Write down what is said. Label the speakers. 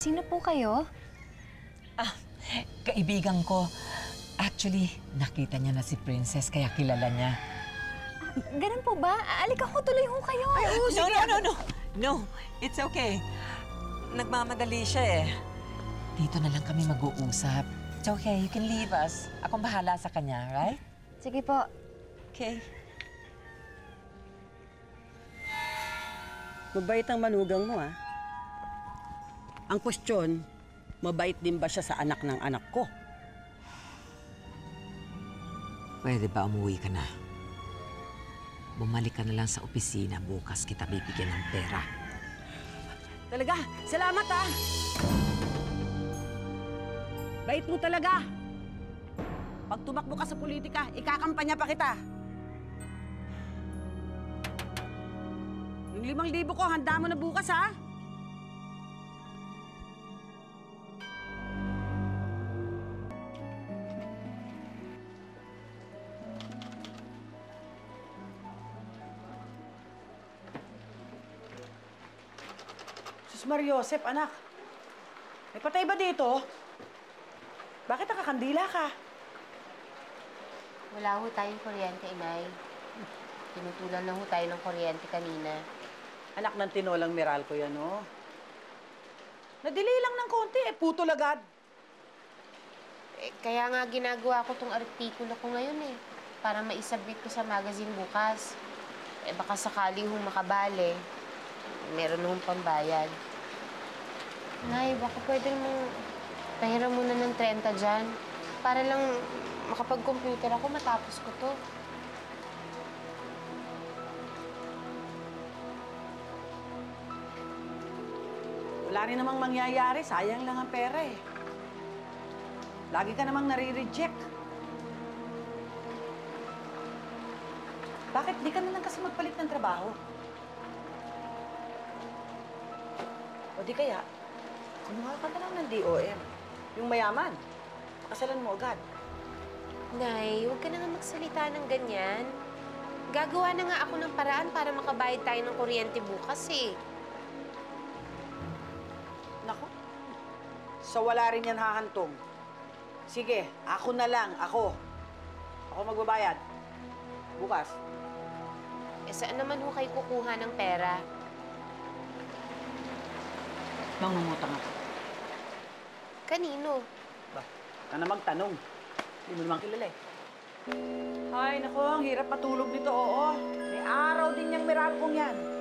Speaker 1: Sino po kayo?
Speaker 2: Kaibigan ko. Actually, nakita niya na si Princess kaya kilala niya.
Speaker 1: Ganun po ba? Alika ho, tuloy ho kayo.
Speaker 2: Ay, No, it's okay. Nagmamadali siya eh. Dito na lang kami mag-uusap. It's okay, you can leave us. Akong bahala sa kanya, right?
Speaker 1: Sige po.
Speaker 2: Okay.
Speaker 3: Mabait ang manugang mo, ha? Ang kwestiyon, mabait din ba siya sa anak ng anak ko?
Speaker 2: Pwede ba umuwi ka na? Bumalik ka na lang sa opisina. Bukas kita bibigyan ng pera.
Speaker 3: Talaga? Salamat, ha? Bait mo talaga. Pag tumakbo ka sa politika, ikakampanya pa kita. Yung 5,000 ko, handa mo na bukas, ha? Sus Mariosep, anak. May patay ba dito? Bakit nakakandila ka?
Speaker 4: Wala ho tayong kuryente, Inay. Tinutulan lang ho tayo ng kuryente kanina.
Speaker 3: Anak ng tinolang Meralco yan, no? Nadelay lang ng konti, putol agad.
Speaker 4: Kaya nga ginagawa ko tong artikulo ko ngayon para maisubmit ko sa magazine bukas. Baka sakali hong makabale, meron hong pambayad. Nay, baka pwede mong pahiram muna ng 30 dyan para lang makapag-computer ako matapos ko to.
Speaker 3: Wala rin namang mangyayari, sayang lang ang pera eh. Lagi ka namang nare-reject. Bakit di ka na lang kasi magpalit ng trabaho? O di kaya, kumuha ka na lang ng DOM. Yung mayaman. Pakasalan mo agad.
Speaker 4: Nay, huwag ka na nga magsalita ng ganyan. Gagawa na nga ako ng paraan para makabayad tayo ng kuryente bukas eh.
Speaker 3: Nako. So wala rin yan hahantong. Sige, ako na lang, ako. Ako magbabayad. Bukas.
Speaker 4: Saan naman ho kayo kukuha ng pera?
Speaker 3: Mangungutang ako.
Speaker 4: Kanino?
Speaker 3: Ba, ka na magtanong. Hindi mo naman kilala eh. Ay, nako, ang hirap matulog nito, oo. May araw din niyang Meralcong yan.